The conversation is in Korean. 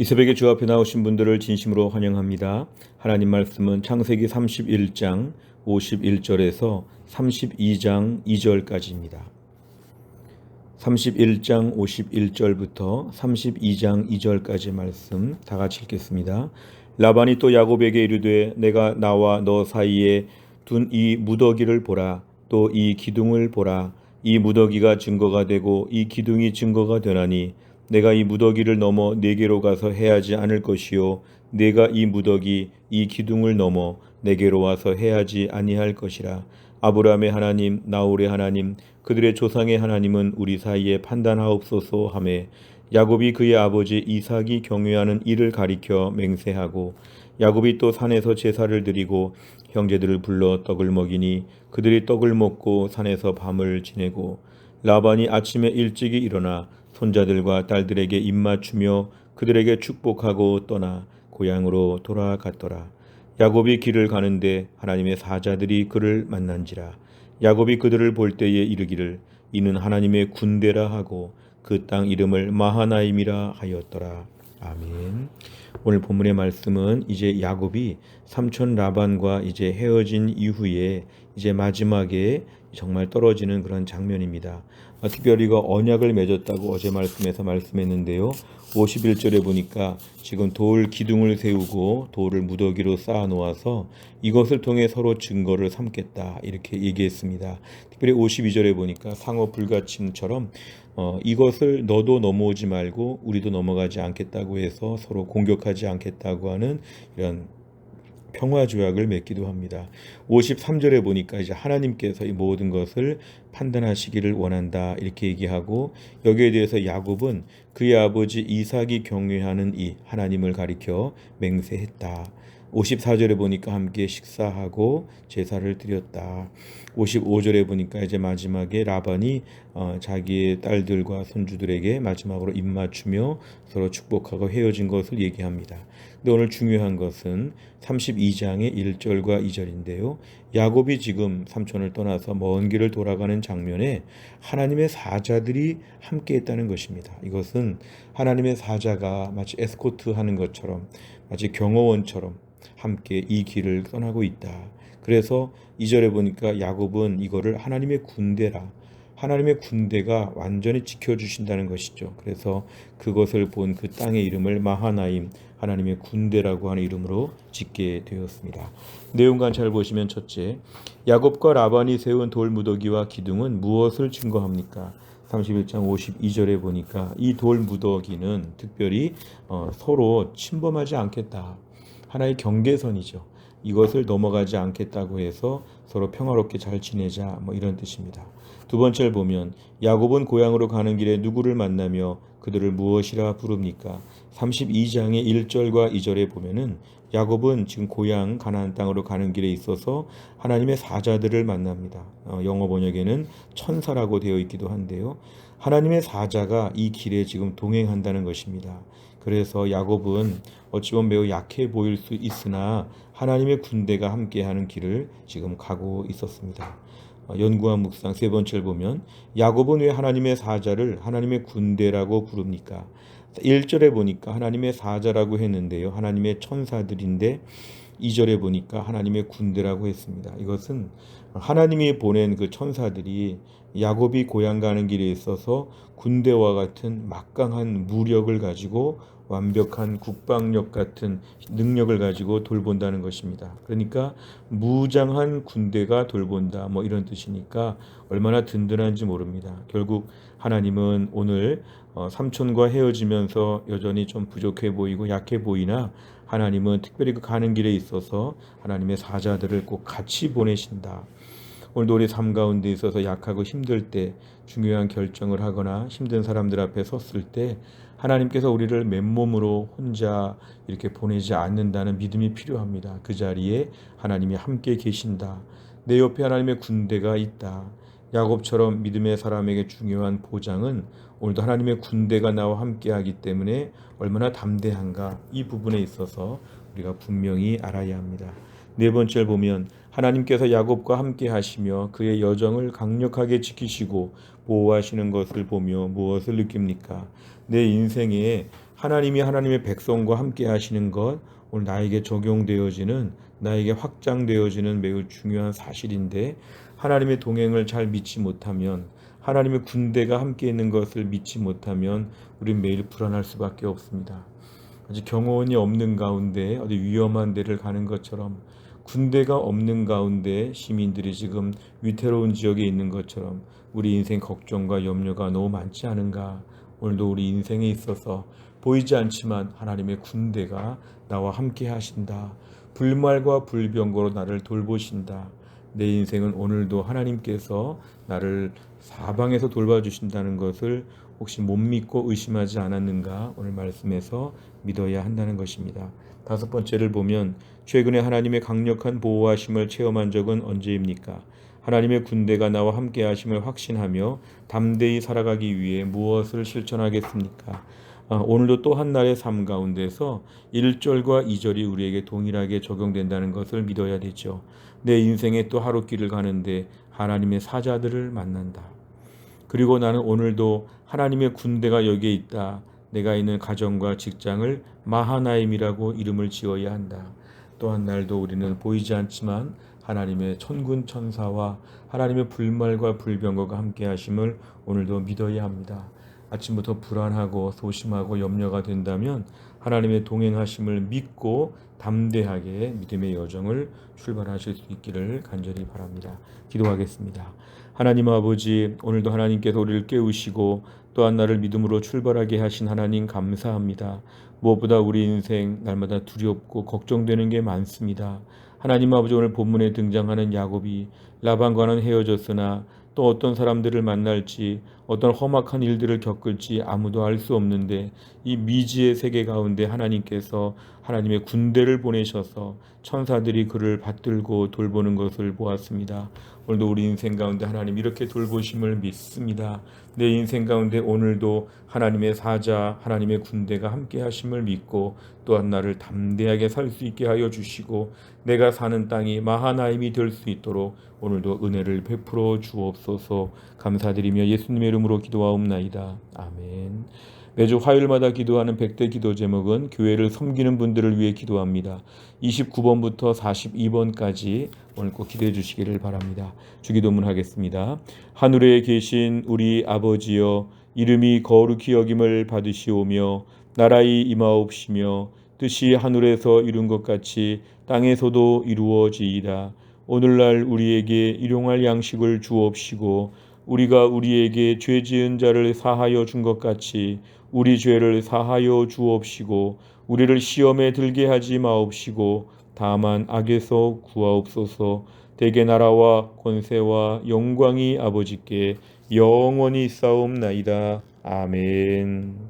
이 새벽에 주 앞에 나오신 분들을 진심으로 환영합니다. 하나님 말씀은 창세기 31장 51절에서 32장 2절까지입니다. 31장 51절부터 32장 2절까지 말씀 다 같이 읽겠습니다. 라반이 또 야곱에게 이르되 내가 나와 너 사이에 둔 이 무더기를 보라. 또 이 기둥을 보라. 이 무더기가 증거가 되고 이 기둥이 증거가 되나니 내가 이 무더기를 넘어 네게로 가서 해하지 않을 것이요 내가 이 무더기 이 기둥을 넘어 네게로 와서 해하지 아니할 것이라. 아브라함의 하나님 나홀의 하나님 그들의 조상의 하나님은 우리 사이에 판단하옵소서 하매 야곱이 그의 아버지 이삭이 경유하는 이를 가리켜 맹세하고 야곱이 또 산에서 제사를 드리고 형제들을 불러 떡을 먹이니 그들이 떡을 먹고 산에서 밤을 지내고 라반이 아침에 일찍이 일어나 손자들과 딸들에게 입맞추며 그들에게 축복하고 떠나 고향으로 돌아갔더라. 야곱이 길을 가는데 하나님의 사자들이 그를 만난지라. 야곱이 그들을 볼 때에 이르기를 이는 하나님의 군대라 하고 그 땅 이름을 마하나임이라 하였더라. 아멘. 오늘 본문의 말씀은 이제 야곱이 삼촌 라반과 이제 헤어진 이후에 이제 마지막에 정말 떨어지는 그런 장면입니다. 특별히 그 언약을 맺었다고 어제 말씀에서 말씀했는데요. 51절에 보니까 지금 돌 기둥을 세우고 돌을 무더기로 쌓아 놓아서 이것을 통해 서로 증거를 삼겠다 이렇게 얘기했습니다. 특별히 52절에 보니까 상어 불가침처럼 이것을 너도 넘어오지 말고 우리도 넘어가지 않겠다고 해서 서로 공격하지 않겠다고 하는 이런 평화 조약을 맺기도 합니다. 53절에 보니까 이제 하나님께서 이 모든 것을 판단하시기를 원한다 이렇게 얘기하고 여기에 대해서 야곱은 그의 아버지 이삭이 경외하는 이 하나님을 가리켜 맹세했다. 54절에 보니까 함께 식사하고 제사를 드렸다. 55절에 보니까 이제 마지막에 라반이 자기의 딸들과 손주들에게 마지막으로 입맞추며 서로 축복하고 헤어진 것을 얘기합니다. 근데 오늘 중요한 것은 32장의 1절과 2절인데요. 야곱이 지금 삼촌을 떠나서 먼 길을 돌아가는 장면에 하나님의 사자들이 함께 했다는 것입니다. 이것은 하나님의 사자가 마치 에스코트 하는 것처럼 마치 경호원처럼 함께 이 길을 떠나고 있다. 그래서 2절에 보니까 야곱은 이거를 하나님의 군대라, 하나님의 군대가 완전히 지켜주신다는 것이죠. 그래서 그것을 본 그 땅의 이름을 마하나임, 하나님의 군대라고 하는 이름으로 짓게 되었습니다. 내용만 잘 보시면 첫째, 야곱과 라반이 세운 돌무더기와 기둥은 무엇을 증거합니까? 31장 52절에 보니까 이 돌무더기는 특별히 서로 침범하지 않겠다. 하나의 경계선이죠. 이것을 넘어가지 않겠다고 해서 서로 평화롭게 잘 지내자 이런 뜻입니다. 두 번째를 보면 야곱은 고향으로 가는 길에 누구를 만나며 그들을 무엇이라 부릅니까? 32장의 1절과 2절에 보면은 야곱은 지금 고향 가나안 땅으로 가는 길에 있어서 하나님의 사자들을 만납니다. 영어 번역에는 천사라고 되어 있기도 한데요. 하나님의 사자가 이 길에 지금 동행한다는 것입니다. 그래서 야곱은 어찌 보면 매우 약해 보일 수 있으나 하나님의 군대가 함께하는 길을 지금 가고 있었습니다. 연구한 묵상 세 번째를 보면 야곱은 왜 하나님의 사자를 하나님의 군대라고 부릅니까? 1절에 보니까 하나님의 사자라고 했는데요. 하나님의 천사들인데 2절에 보니까 하나님의 군대라고 했습니다. 이것은 하나님이 보낸 그 천사들이 야곱이 고향 가는 길에 있어서 군대와 같은 막강한 무력을 가지고 완벽한 국방력 같은 능력을 가지고 돌본다는 것입니다. 그러니까 무장한 군대가 돌본다 이런 뜻이니까 얼마나 든든한지 모릅니다. 결국 하나님은 오늘 삼촌과 헤어지면서 여전히 좀 부족해 보이고 약해 보이나 하나님은 특별히 그 가는 길에 있어서 하나님의 사자들을 꼭 같이 보내신다. 오늘도 우리 삶 가운데 있어서 약하고 힘들 때 중요한 결정을 하거나 힘든 사람들 앞에 섰을 때 하나님께서 우리를 맨몸으로 혼자 이렇게 보내지 않는다는 믿음이 필요합니다. 그 자리에 하나님이 함께 계신다. 내 옆에 하나님의 군대가 있다. 야곱처럼 믿음의 사람에게 중요한 보장은 오늘도 하나님의 군대가 나와 함께하기 때문에 얼마나 담대한가 이 부분에 있어서 우리가 분명히 알아야 합니다. 네 번째를 보면 하나님께서 야곱과 함께 하시며 그의 여정을 강력하게 지키시고 보호하시는 것을 보며 무엇을 느낍니까? 내 인생에 하나님이 하나님의 백성과 함께 하시는 것, 오늘 나에게 적용되어지는, 나에게 확장되어지는 매우 중요한 사실인데, 하나님의 동행을 잘 믿지 못하면, 하나님의 군대가 함께 있는 것을 믿지 못하면 우리는 매일 불안할 수밖에 없습니다. 아직 경호원이 없는 가운데 어디 위험한 데를 가는 것처럼, 군대가 없는 가운데 시민들이 지금 위태로운 지역에 있는 것처럼 우리 인생 걱정과 염려가 너무 많지 않은가. 오늘도 우리 인생에 있어서 보이지 않지만 하나님의 군대가 나와 함께 하신다. 불말과 불병거로 나를 돌보신다. 내 인생은 오늘도 하나님께서 나를 사방에서 돌봐주신다는 것을 혹시 못 믿고 의심하지 않았는가? 오늘 말씀에서 믿어야 한다는 것입니다. 다섯 번째를 보면, 최근에 하나님의 강력한 보호하심을 체험한 적은 언제입니까? 하나님의 군대가 나와 함께 하심을 확신하며 담대히 살아가기 위해 무엇을 실천하겠습니까? 오늘도 또 한 날의 삶 가운데서 1절과 2절이 우리에게 동일하게 적용된다는 것을 믿어야 되죠. 내 인생의 또 하루길을 가는데 하나님의 사자들을 만난다. 그리고 나는 오늘도 하나님의 군대가 여기에 있다. 내가 있는 가정과 직장을 마하나임이라고 이름을 지어야 한다. 또한 날도 우리는 보이지 않지만 하나님의 천군 천사와 하나님의 불말과 불병거가 함께 하심을 오늘도 믿어야 합니다. 아침부터 불안하고 소심하고 염려가 된다면 하나님의 동행하심을 믿고 담대하게 믿음의 여정을 출발하실 수 있기를 간절히 바랍니다. 기도하겠습니다. 하나님 아버지, 오늘도 하나님께서 우리를 깨우시고 또한 나를 믿음으로 출발하게 하신 하나님 감사합니다. 무엇보다 우리 인생 날마다 두렵고 걱정되는 게 많습니다. 하나님 아버지, 오늘 본문에 등장하는 야곱이 라반과는 헤어졌으나 또 어떤 사람들을 만날지, 어떤 험악한 일들을 겪을지 아무도 알 수 없는데, 이 미지의 세계 가운데 하나님께서 하나님의 군대를 보내셔서 천사들이 그를 받들고 돌보는 것을 보았습니다. 오늘도 우리 인생 가운데 하나님 이렇게 돌보심을 믿습니다. 내 인생 가운데 오늘도 하나님의 사자, 하나님의 군대가 함께 하심을 믿고 또한 나를 담대하게 살 수 있게 하여 주시고, 내가 사는 땅이 마하나임이 될 수 있도록 오늘도 은혜를 베풀어 주옵소서. 감사드리며 예수님의 이름으로 기도하옵나이다. 아멘. 매주 화요일마다 기도하는 100대 기도 제목은 교회를 섬기는 분들을 위해 기도합니다. 29번부터 42번까지 오늘 꼭 기도해 주시기를 바랍니다. 주기도문 하겠습니다. 하늘에 계신 우리 아버지여, 이름이 거룩히 여김을 받으시오며 나라의 임하옵시며 뜻이 하늘에서 이룬 것 같이 땅에서도 이루어지이다. 오늘날 우리에게 일용할 양식을 주옵시고 우리가 우리에게 죄 지은 자를 사하여 준 것 같이 우리 죄를 사하여 주옵시고 우리를 시험에 들게 하지 마옵시고 다만 악에서 구하옵소서. 대개 나라와 권세와 영광이 아버지께 영원히 있사옵나이다. 아멘.